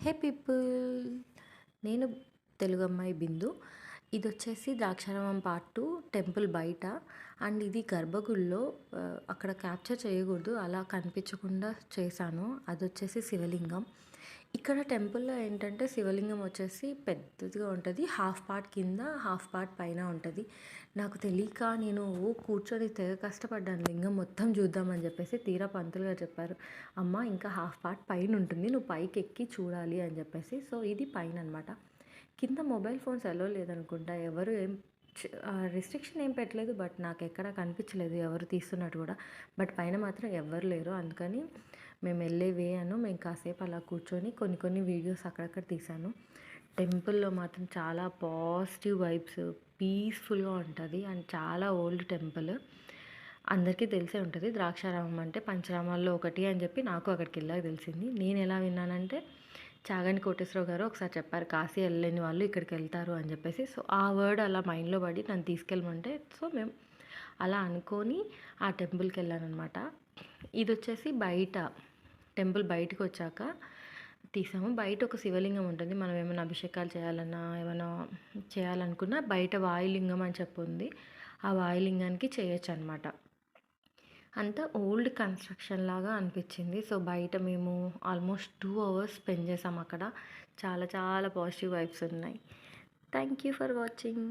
హే people, నేను తెలుగు అమ్మాయి బిందు. ఇదొచ్చేసి Draksharamam part 2 temple బయట. అండ్ ఇది గర్భగుడిలో అక్కడ క్యాప్చర్ చేయకూడదు, అలా కనిపించకుండా చేశాను. అదొచ్చేసి శివలింగం. ఇక్కడ టెంపుల్‌లో ఏంటంటే శివలింగం వచ్చేసి పెద్దదిగా ఉంటది. హాఫ్ పార్ట్ కింద, హాఫ్ పార్ట్ పైన ఉంటది. నాకు తెలియక నేను కూర్చొని తెగ కష్టపడ్డాను లింగం మొత్తం చూద్దామని చెప్పేసి. తీరా పంతులు గారు చెప్పారు, "అమ్మ ఇంకా హాఫ్ పార్ట్ పైన ఉంటుంది, నువ్వు పైకెక్కి చూడాలి" అని చెప్పేసి. సో ఇది పైన అనమాట. కింద మొబైల్ ఫోన్స్ అలో లేదనుకుంటా. ఎవరు ఏం రిస్ట్రిక్షన్ ఏం పెట్టలేదు. బట్ నాకెక్కడ కనిపించలేదు ఎవరు తీస్తున్నట్టు కూడా. బట్ పైన మాత్రం ఎవ్వరు లేరు. అందుకని మేము వెళ్ళే వే మేము కాసేపు అలా కూర్చొని కొన్ని కొన్ని వీడియోస్ అక్కడక్కడ తీశాను. టెంపుల్‌లో మాత్రం చాలా పాజిటివ్ వైబ్స్, పీస్‌ఫుల్‌గా ఉంటది. అండ్ చాలా ఓల్డ్ టెంపుల్. అందరికీ తెలిసే ఉంటది. ద్రాక్షారామం అంటే పంచరామాల్లో ఒకటి అని చెప్పి నాకు అక్కడికెళ్ళాక తెలిసింది. నేనెలా విన్నానంటే చాగంటి కోటేశ్వరరావు గారు ఒకసారి చెప్పారు, కాశీ వెళ్ళలేని వాళ్ళు ఇక్కడికెళ్తారు అని చెప్పేసి. సో ఆ వర్డ్ అలా మైండ్‌లో పడి నన్ను తీసుకెళ్ళమంటే సో మేము అలా అనుకోని ఆ టెంపుల్‌కెళ్ళాననమాట. ఇదొచ్చేసి బయట, టెంపుల్ బయటకొచ్చాక తీసాము. బయట ఒక శివలింగం ఉంటుంది. మనం ఏమైనా అభిషేకాలు చేయాలన్నా, ఏమైనా చేయాలనుకున్నా బయట వాయులింగం అని చెప్పి ఉంది. ఆ వాయులింగానికి చేయొచ్చనమాట. అంతా ఓల్డ్ కన్‌స్ట్రక్షన్ లాగా అనిపించింది. సో బయట మేము ఆల్మోస్ట్ 2 అవర్స్ స్పెండ్ చేసాం అక్కడ. చాలా చాలా పాజిటివ్ వైబ్స్ ఉన్నాయి. Thank you for watching.